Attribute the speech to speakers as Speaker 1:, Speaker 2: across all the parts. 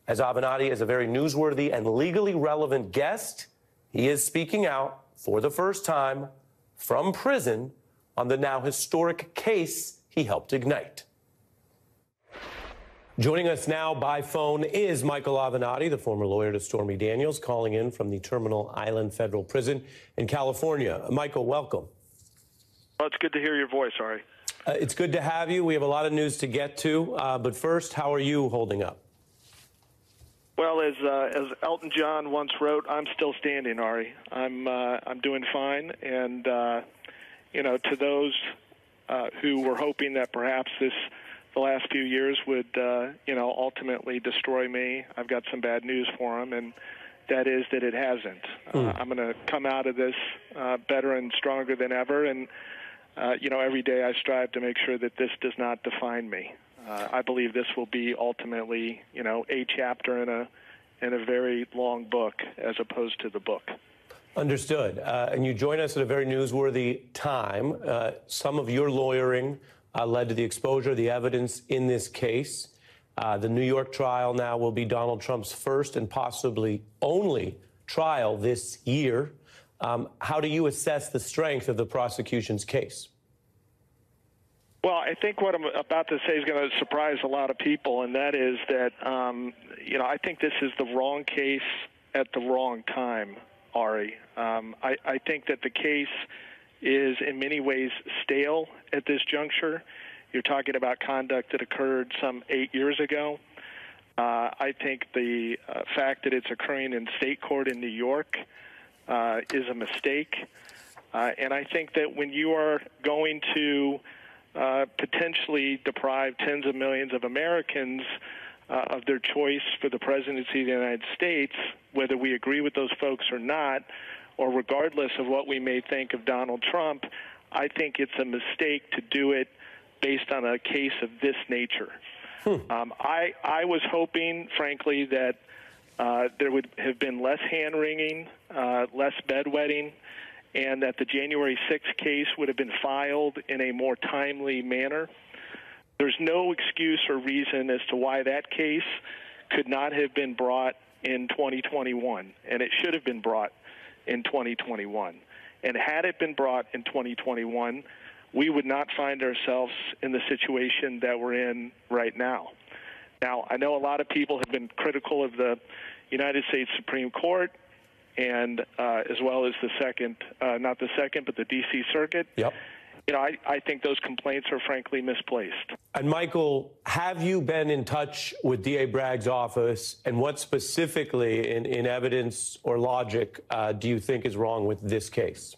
Speaker 1: As Avenatti is a very newsworthy and legally relevant guest, he is speaking out for the first time from prison on the now historic case he helped ignite. Joining us now by phone is Michael Avenatti, the former lawyer to Stormy Daniels, calling in from the Terminal Island Federal Prison in California. Michael, welcome.
Speaker 2: Well, it's good to hear your voice, Ari.
Speaker 1: It's good to have you. We have a lot of news to get to, but first, how are you holding up?
Speaker 2: Well, as Elton John once wrote, I'm still standing, Ari. I'm doing fine, and to those who were hoping that perhaps the last few years would ultimately destroy me, I've got some bad news for them, and that is that it hasn't. I'm going to come out of this better and stronger than ever, and every day I strive to make sure that this does not define me. I believe this will be ultimately, a chapter in a very long book as opposed to the book. Understood.
Speaker 1: And you join us at a very newsworthy time. Some of your lawyering led to the exposure of the evidence in this case. The New York trial now will be Donald Trump's first and possibly only trial this year. How do you assess the strength of the prosecution's case?
Speaker 2: Well, I think what I'm about to say is going to surprise a lot of people, and that is that, I think this is the wrong case at the wrong time, Ari. I think that the case is in many ways stale at this juncture. You're talking about conduct that occurred some 8 years ago. I think the fact that it's occurring in state court in New York is a mistake. And I think that when you are going to potentially deprive tens of millions of Americans of their choice for the presidency of the United States, whether we agree with those folks or not, or regardless of what we may think of Donald Trump, I think it's a mistake to do it based on a case of this nature. I was hoping, frankly, that there would have been less hand-wringing, less bedwetting, and that the January 6th case would have been filed in a more timely manner. There's no excuse or reason as to why that case could not have been brought in 2021, and it should have been brought in 2021. And had it been brought in 2021, we would not find ourselves in the situation that we're in right now. Now, I know a lot of people have been critical of the United States Supreme Court, and as well as the D.C. Circuit.
Speaker 1: Yep.
Speaker 2: I think those complaints are frankly misplaced.
Speaker 1: And Michael, have you been in touch with D.A. Bragg's office, and what specifically in evidence or logic do you think is wrong with this case?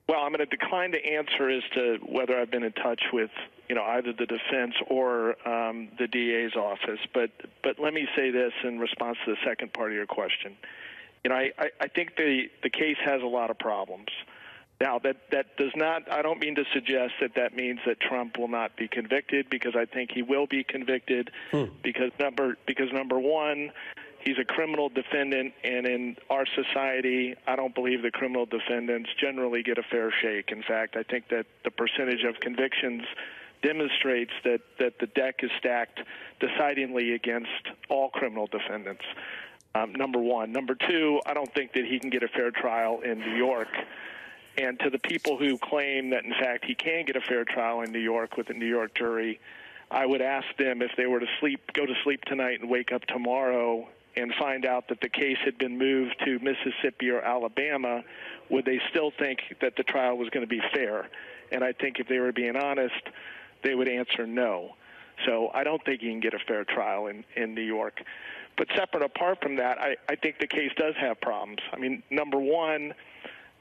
Speaker 2: Well, I'm going to decline to answer as to whether I've been in touch with, either the defense or the DA's office. But let me say this in response to the second part of your question. I think the case has a lot of problems. Now, that does not, I don't mean to suggest that means that Trump will not be convicted, because I think he will be convicted because number one, he's a criminal defendant, and in our society, I don't believe the criminal defendants generally get a fair shake. In fact, I think that the percentage of convictions demonstrates that the deck is stacked decidedly against all criminal defendants. Number one. Number two, I don't think that he can get a fair trial in New York. And to the people who claim that, in fact, he can get a fair trial in New York with a New York jury, I would ask them if they were to go to sleep tonight and wake up tomorrow and find out that the case had been moved to Mississippi or Alabama, would they still think that the trial was going to be fair? And I think if they were being honest, they would answer no. So I don't think he can get a fair trial in New York. But separate apart from that, I think the case does have problems. I mean, number one,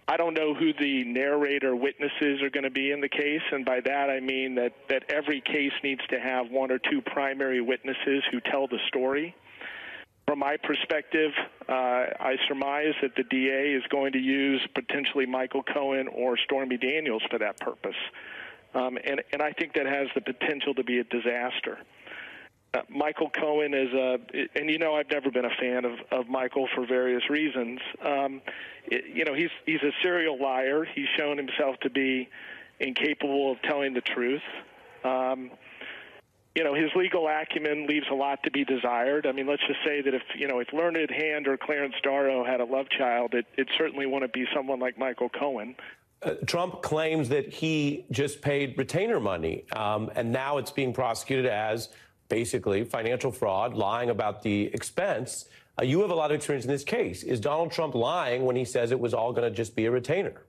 Speaker 2: I don't know who the narrator witnesses are going to be in the case, and by that I mean that every case needs to have one or two primary witnesses who tell the story. From my perspective, I surmise that the DA is going to use potentially Michael Cohen or Stormy Daniels for that purpose. And I think that has the potential to be a disaster. Michael Cohen is and I've never been a fan of Michael for various reasons. He's a serial liar. He's shown himself to be incapable of telling the truth. his legal acumen leaves a lot to be desired. I mean, let's just say that if Learned Hand or Clarence Darrow had a love child, it certainly wouldn't be someone like Michael Cohen.
Speaker 1: Trump claims that he just paid retainer money, and now it's being prosecuted as basically financial fraud, lying about the expense. You have a lot of experience in this case. Is Donald Trump lying when he says it was all going to just be a retainer?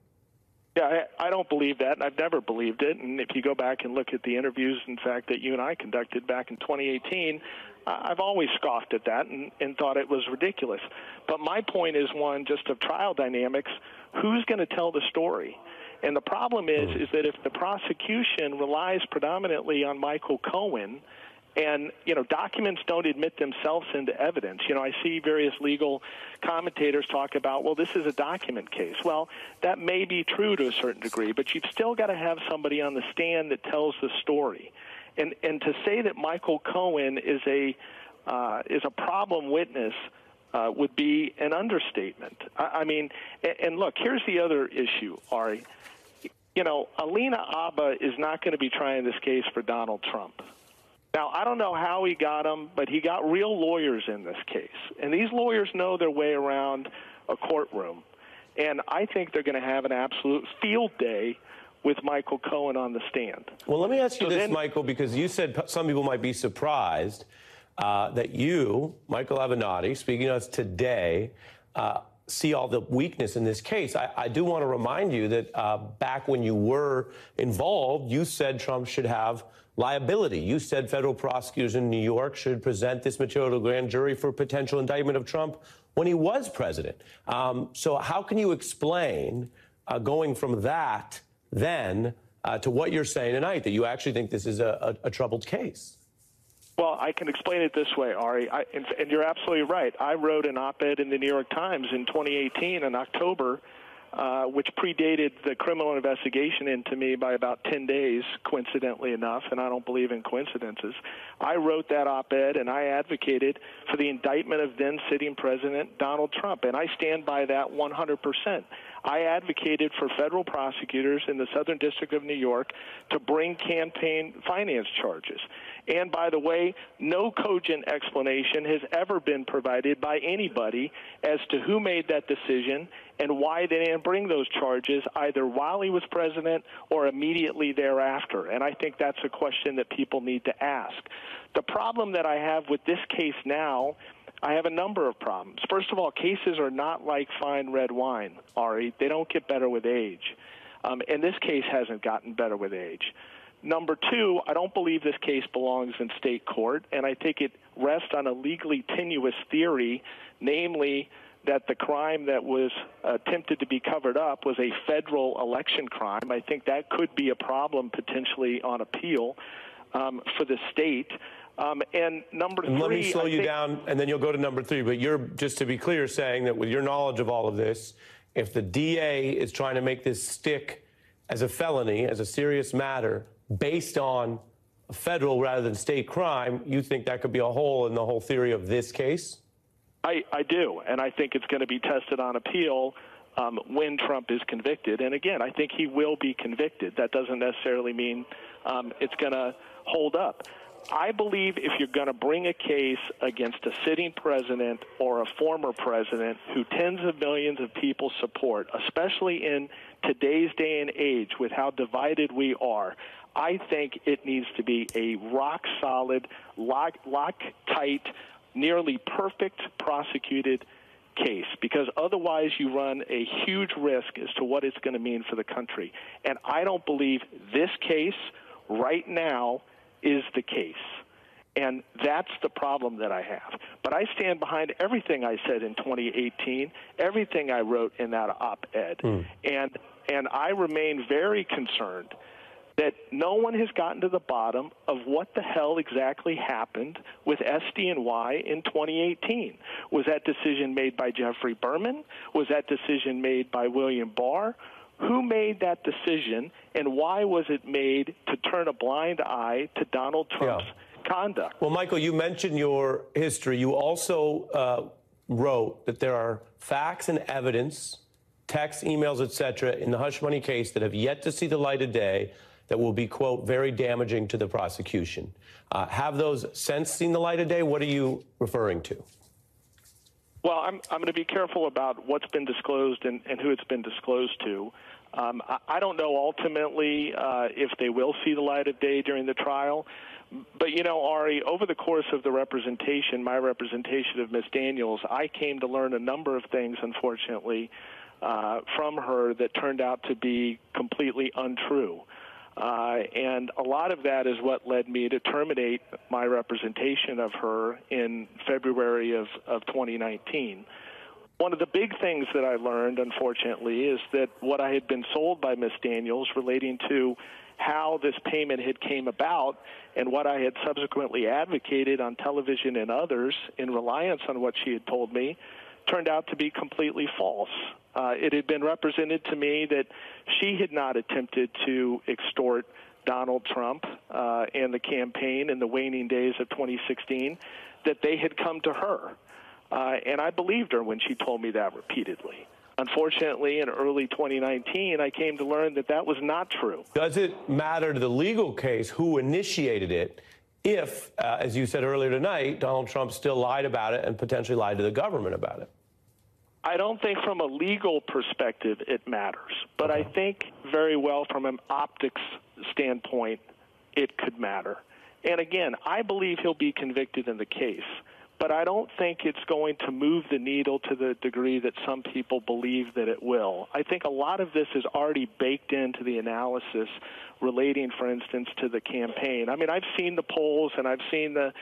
Speaker 2: Yeah, I don't believe that, and I've never believed it. And if you go back and look at the interviews, in fact, that you and I conducted back in 2018, I've always scoffed at that and thought it was ridiculous. But my point is one just of trial dynamics. Who's going to tell the story? And the problem is that if the prosecution relies predominantly on Michael Cohen, and, documents don't admit themselves into evidence. I see various legal commentators talk about, well, this is a document case. Well, that may be true to a certain degree, but you've still got to have somebody on the stand that tells the story. And to say that Michael Cohen is a problem witness would be an understatement. I mean, and look, here's the other issue, Ari. Alina Abba is not going to be trying this case for Donald Trump. Now, I don't know how he got them, but he got real lawyers in this case. And these lawyers know their way around a courtroom. And I think they're going to have an absolute field day with Michael Cohen on the stand.
Speaker 1: Well, let me ask you this, Michael, because you said some people might be surprised that you, Michael Avenatti, speaking to us today, see all the weakness in this case. I do want to remind you that back when you were involved, you said Trump should have liability. You said federal prosecutors in New York should present this material to a grand jury for potential indictment of Trump when he was president. So how can you explain going from that then to what you're saying tonight, that you actually think this is a troubled case?
Speaker 2: Well, I can explain it this way, Ari, and you're absolutely right. I wrote an op-ed in the New York Times in 2018 in October, which predated the criminal investigation into me by about 10 days, coincidentally enough, and I don't believe in coincidences. I wrote that op-ed, and I advocated for the indictment of then-sitting President Donald Trump, and I stand by that 100%. I advocated for federal prosecutors in the Southern District of New York to bring campaign finance charges. And by the way, no cogent explanation has ever been provided by anybody as to who made that decision and why they didn't bring those charges either while he was president or immediately thereafter. And I think that's a question that people need to ask. The problem that I have with this case now, I have a number of problems. First of all, cases are not like fine red wine, Ari. They don't get better with age. And this case hasn't gotten better with age. Number two, I don't believe this case belongs in state court, and I think it rests on a legally tenuous theory, namely that the crime that was attempted to be covered up was a federal election crime. I think that could be a problem potentially on appeal for the state. And number three,
Speaker 1: let me slow you down, and then you'll go to number three. But you're, just to be clear, saying that with your knowledge of all of this, if the DA is trying to make this stick as a felony, as a serious matter, based on a federal rather than state crime, you think that could be a hole in the whole theory of this case?
Speaker 2: I do, and I think it's going to be tested on appeal when Trump is convicted. And again, I think he will be convicted. That doesn't necessarily mean it's going to hold up. I believe if you're going to bring a case against a sitting president or a former president who tens of millions of people support, especially in today's day and age with how divided we are, I think it needs to be a rock-solid, lock-tight, nearly perfect prosecuted case, because otherwise you run a huge risk as to what it's going to mean for the country. And I don't believe this case right now is the case. And that's the problem that I have. But I stand behind everything I said in 2018, everything I wrote in that op-ed. And I remain very concerned that no one has gotten to the bottom of what the hell exactly happened with SDNY in 2018. Was that decision made by Jeffrey Berman? Was that decision made by William Barr? Who made that decision, and why was it made to turn a blind eye to Donald Trump's conduct?
Speaker 1: Well, Michael, you mentioned your history. You also wrote that there are facts and evidence, texts, emails, etc., in the hush money case that have yet to see the light of day, that will be, quote, very damaging to the prosecution. Have those since seen the light of day? What are you referring to?
Speaker 2: Well, I'm going to be careful about what's been disclosed and who it's been disclosed to. I don't know ultimately if they will see the light of day during the trial. But, you know, Ari, over the course of the representation, my representation of Ms. Daniels, I came to learn a number of things, unfortunately, from her that turned out to be completely untrue. And a lot of that is what led me to terminate my representation of her in February of 2019. One of the big things that I learned, unfortunately, is that what I had been sold by Ms. Daniels relating to how this payment had came about and what I had subsequently advocated on television and others in reliance on what she had told me turned out to be completely false. It had been represented to me that she had not attempted to extort Donald Trump and the campaign in the waning days of 2016, that they had come to her. And I believed her when she told me that repeatedly. Unfortunately, in early 2019, I came to learn that that was not true.
Speaker 1: Does it matter to the legal case who initiated it if, as you said earlier tonight, Donald Trump still lied about it and potentially lied to the government about it?
Speaker 2: I don't think from a legal perspective it matters, but I think very well from an optics standpoint it could matter. And again, I believe he'll be convicted in the case, but I don't think it's going to move the needle to the degree that some people believe that it will. I think a lot of this is already baked into the analysis relating, for instance, to the campaign. I mean, I've seen the polls and I've seen the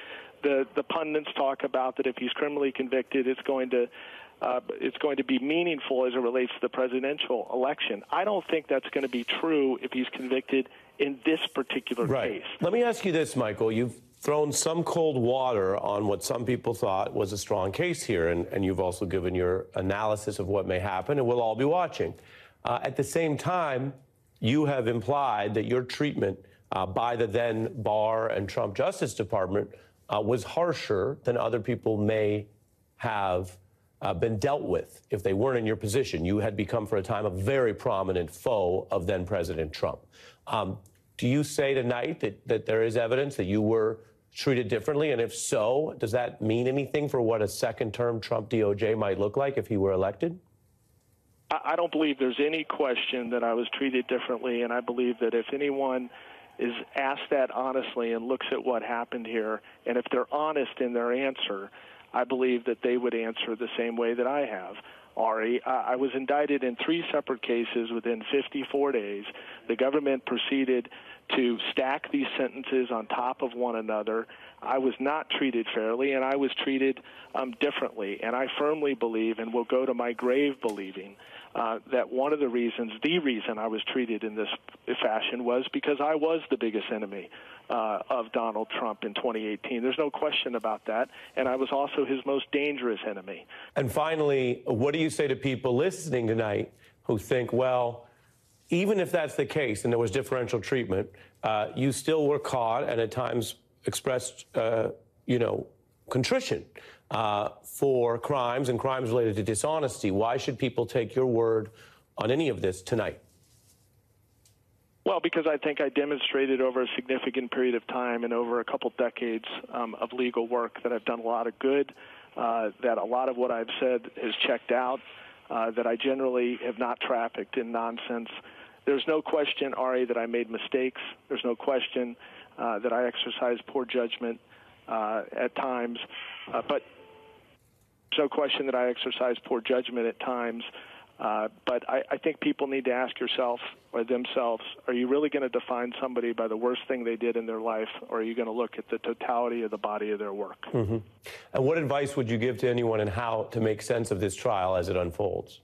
Speaker 2: pundits talk about that if he's criminally convicted, it's going to be meaningful as it relates to the presidential election. I don't think that's going to be true if he's convicted in this particular case.
Speaker 1: Let me ask you this, Michael. You've thrown some cold water on what some people thought was a strong case here, and you've also given your analysis of what may happen, and we'll all be watching. At the same time, you have implied that your treatment by the then Barr and Trump Justice Department was harsher than other people may have been dealt with if they weren't in your position. You had become, for a time, a very prominent foe of then President Trump. Do you say tonight that there is evidence that you were treated differently? And if so, does that mean anything for what a second-term Trump DOJ might look like if he were elected?
Speaker 2: I don't believe there's any question that I was treated differently, and I believe that if anyone is asked that honestly and looks at what happened here, and if they're honest in their answer, I believe that they would answer the same way that I have. Ari, I was indicted in 3 separate cases within 54 days. The government proceeded to stack these sentences on top of one another. I was not treated fairly, and I was treated differently. And I firmly believe, and will go to my grave believing, that one of the reasons I was treated in this fashion was because I was the biggest enemy of Donald Trump in 2018. There's no question about that. And I was also his most dangerous enemy.
Speaker 1: And finally, what do you say to people listening tonight who think, well, even if that's the case and there was differential treatment, you still were caught and at times expressed, contrition for crimes and crimes related to dishonesty. Why should people take your word on any of this tonight?
Speaker 2: Well, because I think I demonstrated over a significant period of time and over a couple decades of legal work that I've done a lot of good, that a lot of what I've said is checked out, that I generally have not trafficked in nonsense. There's no question, Ari, that I made mistakes. There's no question that I exercised poor judgment at times. But there's no question that I exercised poor judgment at times. But I think people need to ask yourself or themselves, are you really going to define somebody by the worst thing they did in their life, or are you going to look at the totality of the body of their work?
Speaker 1: Mm-hmm. And what advice would you give to anyone on how to make sense of this trial as it unfolds?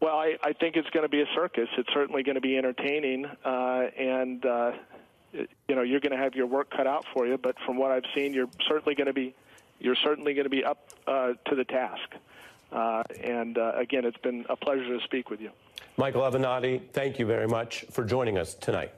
Speaker 2: Well, I think it's going to be a circus. It's certainly going to be entertaining, and you're going to have your work cut out for you. But from what I've seen, you're certainly going to be up to the task. Again, it's been a pleasure to speak with you.
Speaker 1: Michael Avenatti, thank you very much for joining us tonight.